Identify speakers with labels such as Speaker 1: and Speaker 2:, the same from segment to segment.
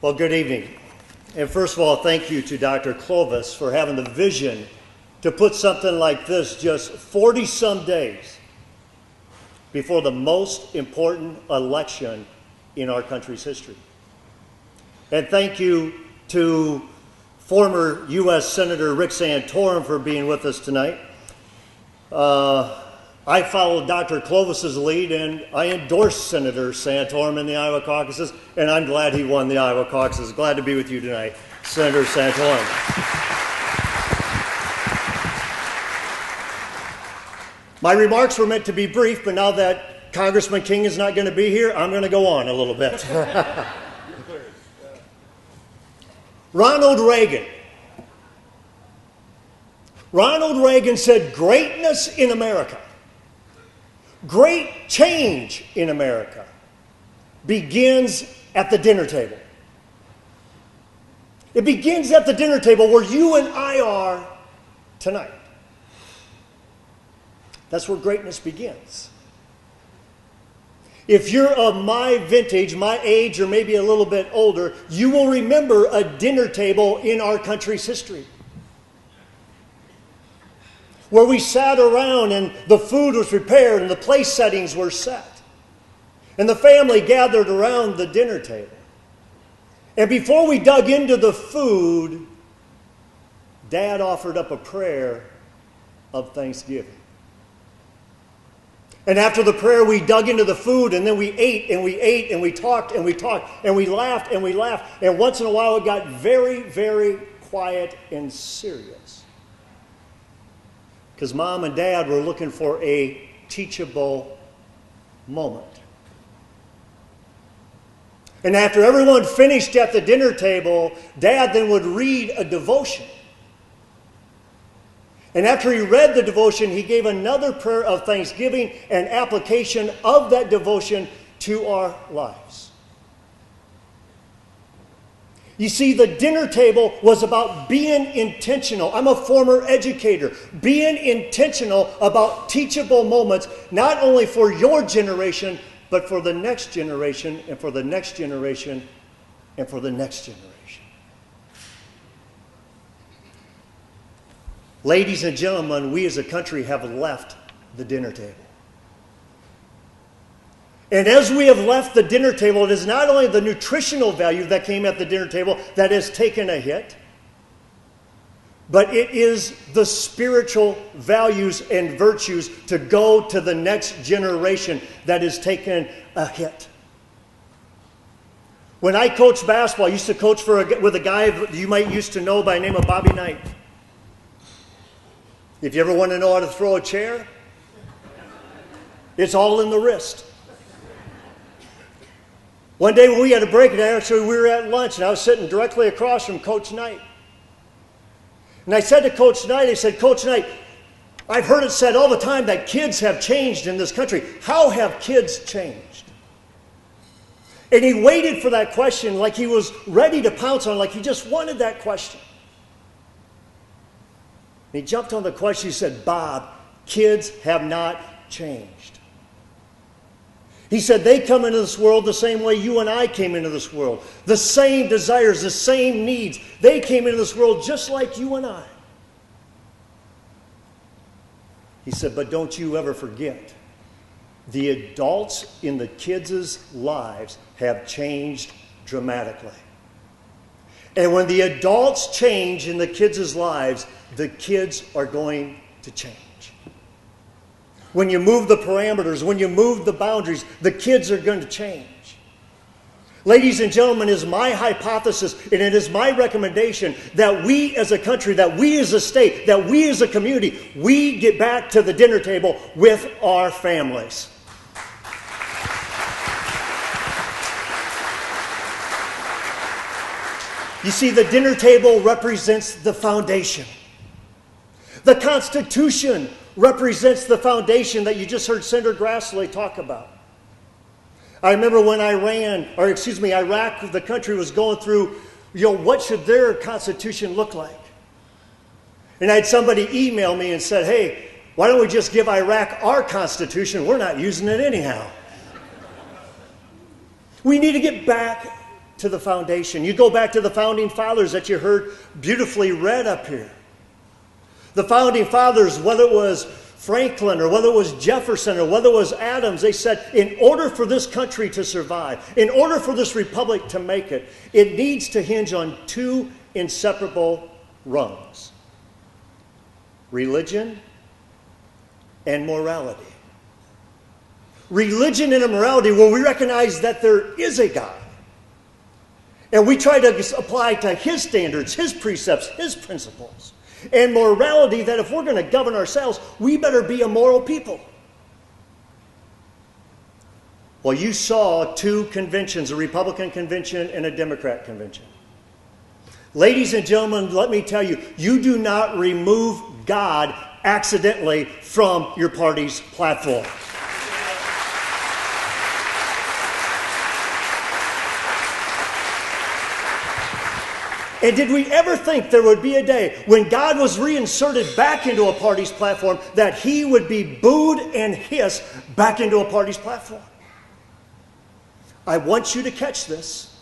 Speaker 1: Well, good evening. And first of all, thank you to Dr. Clovis for having the vision to put something like this just 40-some days before the most important election in our country's history. And thank you to former U.S. Senator Rick Santorum for being with us tonight. I followed Dr. Clovis's lead, and I endorsed Senator Santorum in the Iowa caucuses, and I'm glad he won the Iowa caucuses. Glad to be with you tonight, Senator Santorum. My remarks were meant to be brief, but now that Congressman King is not going to be here, I'm going to go on a little bit. Ronald Reagan. Ronald Reagan said, "Greatness in America, great change in America begins at the dinner table." It begins at the dinner table where you and I are tonight. That's where greatness begins. If you're of my vintage, my age, or maybe a little bit older, you will remember a dinner table in our country's history, where we sat around and the food was prepared and the place settings were set. And the family gathered around the dinner table. And before we dug into the food, Dad offered up a prayer of thanksgiving. And after the prayer, we dug into the food, and then we ate, and we ate, and we talked, and we talked, and we laughed, and we laughed. And once in a while, it got very, very quiet and serious, because Mom and Dad were looking for a teachable moment. And after everyone finished at the dinner table, Dad then would read a devotion. And after he read the devotion, he gave another prayer of thanksgiving and application of that devotion to our lives. You see, the dinner table was about being intentional. I'm a former educator. Being intentional about teachable moments, not only for your generation, but for the next generation, and for the next generation, and for the next generation. Ladies and gentlemen, we as a country have left the dinner table. And as we have left the dinner table, it is not only the nutritional value that came at the dinner table that has taken a hit, but it is the spiritual values and virtues to go to the next generation that has taken a hit. When I coached basketball, I used to coach with a guy you might used to know by the name of Bobby Knight. If you ever want to know how to throw a chair, it's all in the wrist. One day when we had a break, we were at lunch, and I was sitting directly across from Coach Knight. And I said to Coach Knight, I said, "Coach Knight, I've heard it said all the time that kids have changed in this country. How have kids changed?" And he waited for that question like he was ready to pounce on it, like he just wanted that question. And he jumped on the question. He said, "Bob, kids have not changed." He said, "They come into this world the same way you and I came into this world. The same desires, the same needs. They came into this world just like you and I." He said, "But don't you ever forget, the adults in the kids' lives have changed dramatically. And when the adults change in the kids' lives, the kids are going to change. When you move the parameters, when you move the boundaries, the kids are going to change." Ladies and gentlemen, it is my hypothesis and it is my recommendation that we as a country, that we as a state, that we as a community, we get back to the dinner table with our families. You see, the dinner table represents the foundation. The Constitution represents the foundation that you just heard Senator Grassley talk about. I remember when Iraq, the country was going through, what should their Constitution look like? And I had somebody email me and said, "Hey, why don't we just give Iraq our Constitution? We're not using it anyhow." We need to get back to the foundation. You go back to the founding fathers that you heard beautifully read up here. The founding fathers, whether it was Franklin or whether it was Jefferson or whether it was Adams, they said, in order for this country to survive, in order for this republic to make it, it needs to hinge on two inseparable rungs: religion and morality. Religion and immorality, where we recognize that there is a God. And we try to apply to His standards, His precepts, His principles. And morality, that if we're going to govern ourselves, we better be a moral people. Well, you saw two conventions, a Republican convention and a Democrat convention. Ladies and gentlemen, let me tell you, you do not remove God accidentally from your party's platform. And did we ever think there would be a day when God was reinserted back into a party's platform that He would be booed and hissed back into a party's platform? I want you to catch this.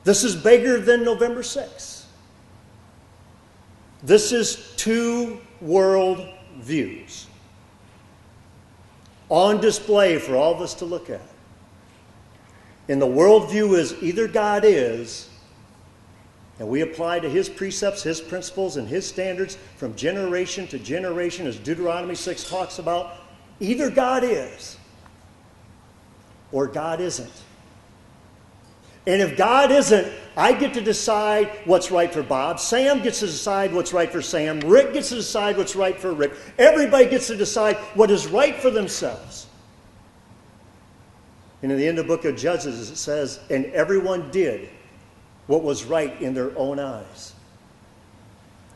Speaker 1: This is bigger than November 6th. This is two world views on display for all of us to look at. And the worldview is either God is, and we apply to His precepts, His principles, and His standards from generation to generation, as Deuteronomy 6 talks about. Either God is, or God isn't. And if God isn't, I get to decide what's right for Bob. Sam gets to decide what's right for Sam. Rick gets to decide what's right for Rick. Everybody gets to decide what is right for themselves. And in the end of the book of Judges, it says, and everyone did what was right in their own eyes.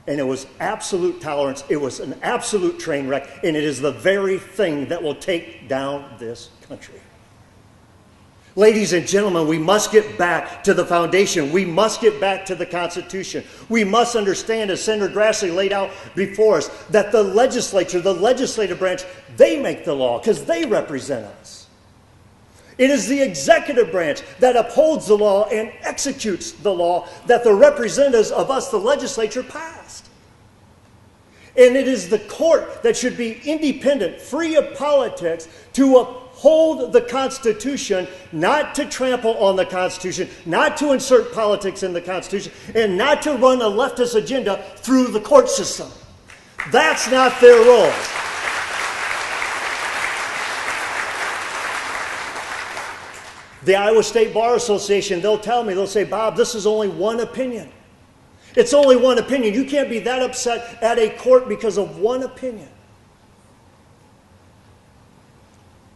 Speaker 1: And it was absolute tolerance. It was an absolute train wreck. And it is the very thing that will take down this country. Ladies and gentlemen, we must get back to the foundation. We must get back to the Constitution. We must understand, as Senator Grassley laid out before us, that the legislature, the legislative branch, they make the law because they represent us. It is the executive branch that upholds the law and executes the law that the representatives of us, the legislature, passed. And it is the court that should be independent, free of politics, to uphold the Constitution, not to trample on the Constitution, not to insert politics in the Constitution, and not to run a leftist agenda through the court system. That's not their role. The Iowa State Bar Association, they'll tell me, they'll say, Bob, this is only one opinion. It's only one opinion. You can't be that upset at a court because of one opinion.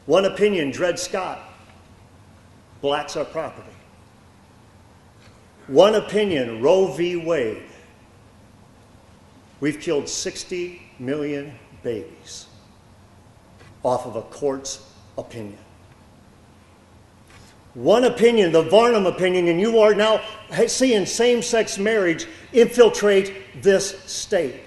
Speaker 1: One opinion, Dred Scott, blacks are property. One opinion, Roe v. Wade. We've killed 60 million babies off of a court's opinion. One opinion, the Varnum opinion, and you are now seeing same-sex marriage infiltrate this state.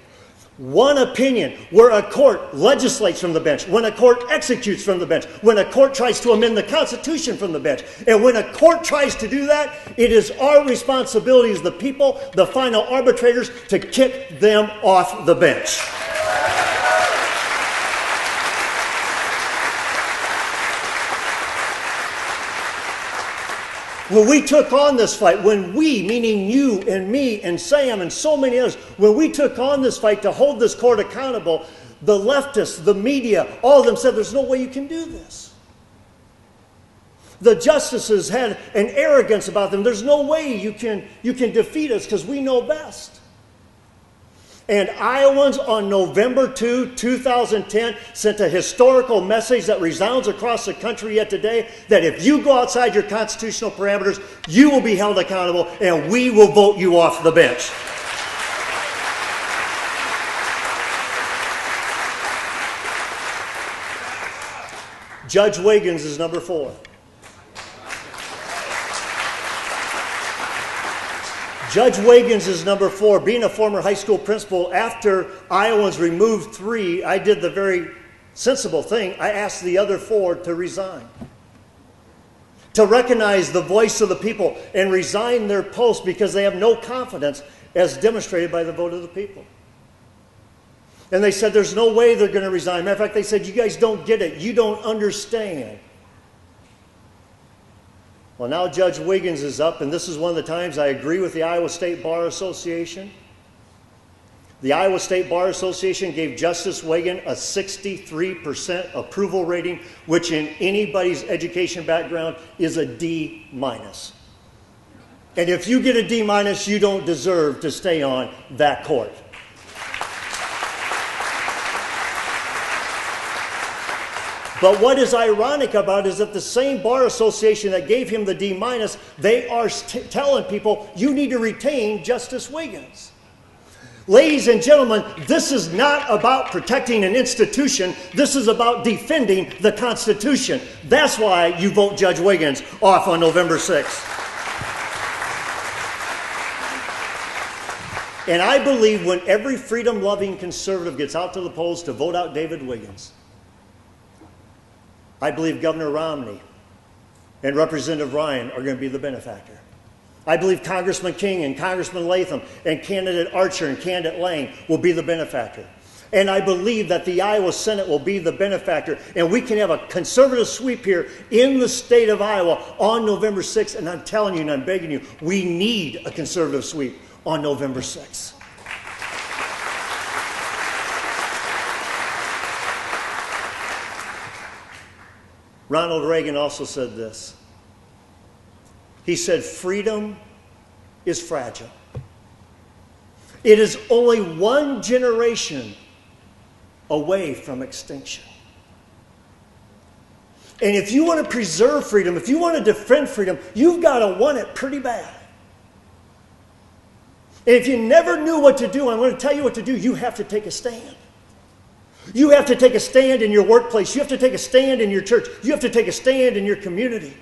Speaker 1: One opinion where a court legislates from the bench, when a court executes from the bench, when a court tries to amend the Constitution from the bench. And when a court tries to do that, it is our responsibility as the people, the final arbitrators, to kick them off the bench. When we took on this fight, when we, meaning you and me and Sam and so many others, when we took on this fight to hold this court accountable, the leftists, the media, all of them said, there's no way you can do this. The justices had an arrogance about them. There's no way you can defeat us because we know best. And Iowans on November 2, 2010 sent a historical message that resounds across the country yet today, that if you go outside your constitutional parameters, you will be held accountable and we will vote you off the bench. Judge Wiggins is number 4. Judge Wiggins is number 4. Being a former high school principal, after Iowans removed 3, I did the very sensible thing. I asked the other 4 to resign. to recognize the voice of the people and resign their post because they have no confidence as demonstrated by the vote of the people. And they said there's no way they're going to resign. Matter of fact, they said, you guys don't get it. You don't understand. Well, now Judge Wiggins is up, and this is one of the times I agree with the Iowa State Bar Association. The Iowa State Bar Association gave Justice Wiggins a 63% approval rating, which in anybody's education background is a D-. And if you get a D-, you don't deserve to stay on that court. But what is ironic about it is that the same bar association that gave him the D-, they are telling people, you need to retain Justice Wiggins. Ladies and gentlemen, this is not about protecting an institution. This is about defending the Constitution. That's why you vote Judge Wiggins off on November 6th. And I believe when every freedom-loving conservative gets out to the polls to vote out David Wiggins, I believe Governor Romney and Representative Ryan are going to be the benefactor. I believe Congressman King and Congressman Latham and candidate Archer and candidate Lang will be the benefactor. And I believe that the Iowa Senate will be the benefactor. And we can have a conservative sweep here in the state of Iowa on November 6th. And I'm telling you and I'm begging you, we need a conservative sweep on November 6th. Ronald Reagan also said this. He said, freedom is fragile. It is only one generation away from extinction. And if you want to preserve freedom, if you want to defend freedom, you've got to want it pretty bad. And if you never knew what to do, I'm going to tell you what to do. You have to take a stand. You have to take a stand in your workplace. You have to take a stand in your church. You have to take a stand in your community.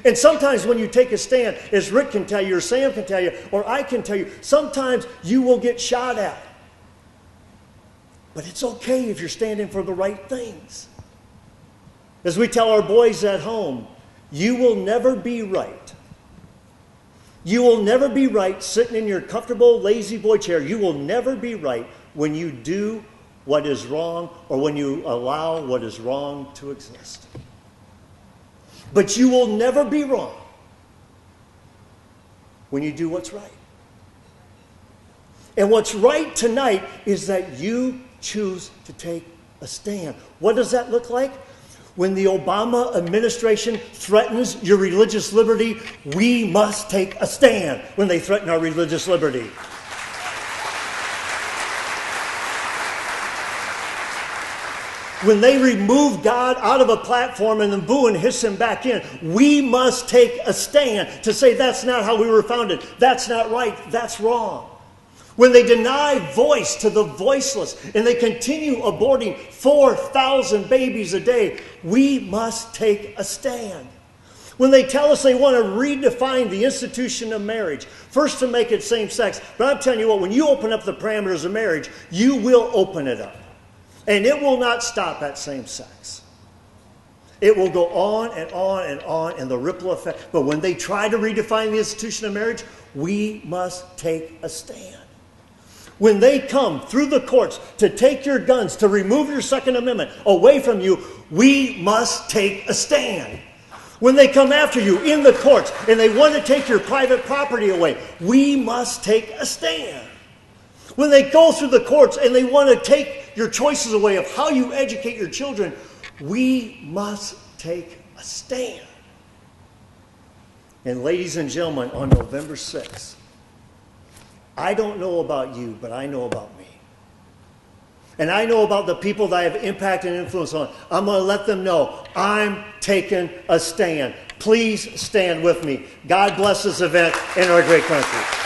Speaker 1: And sometimes when you take a stand, as Rick can tell you, or Sam can tell you, or I can tell you, sometimes you will get shot at. But it's okay if you're standing for the right things. As we tell our boys at home, you will never be right. You will never be right sitting in your comfortable lazy boy chair. You will never be right when you do what is wrong or when you allow what is wrong to exist. But you will never be wrong when you do what's right. And what's right tonight is that you choose to take a stand. What does that look like? When the Obama administration threatens your religious liberty, we must take a stand when they threaten our religious liberty. When they remove God out of a platform and then boo and hiss him back in, we must take a stand to say that's not how we were founded. That's not right. That's wrong. When they deny voice to the voiceless and they continue aborting 4,000 babies a day, we must take a stand. When they tell us they want to redefine the institution of marriage, first to make it same-sex, but I'm telling you what, when you open up the parameters of marriage, you will open it up. And it will not stop at same-sex. It will go on and on and on, and the ripple effect. But when they try to redefine the institution of marriage, we must take a stand. When they come through the courts to take your guns, to remove your Second Amendment away from you, we must take a stand. When they come after you in the courts and they want to take your private property away, we must take a stand. When they go through the courts and they want to take your choices away of how you educate your children, we must take a stand. And ladies and gentlemen, on November 6th, I don't know about you, but I know about me. And I know about the people that I have impact and influence on. I'm going to let them know I'm taking a stand. Please stand with me. God bless this event and our great country.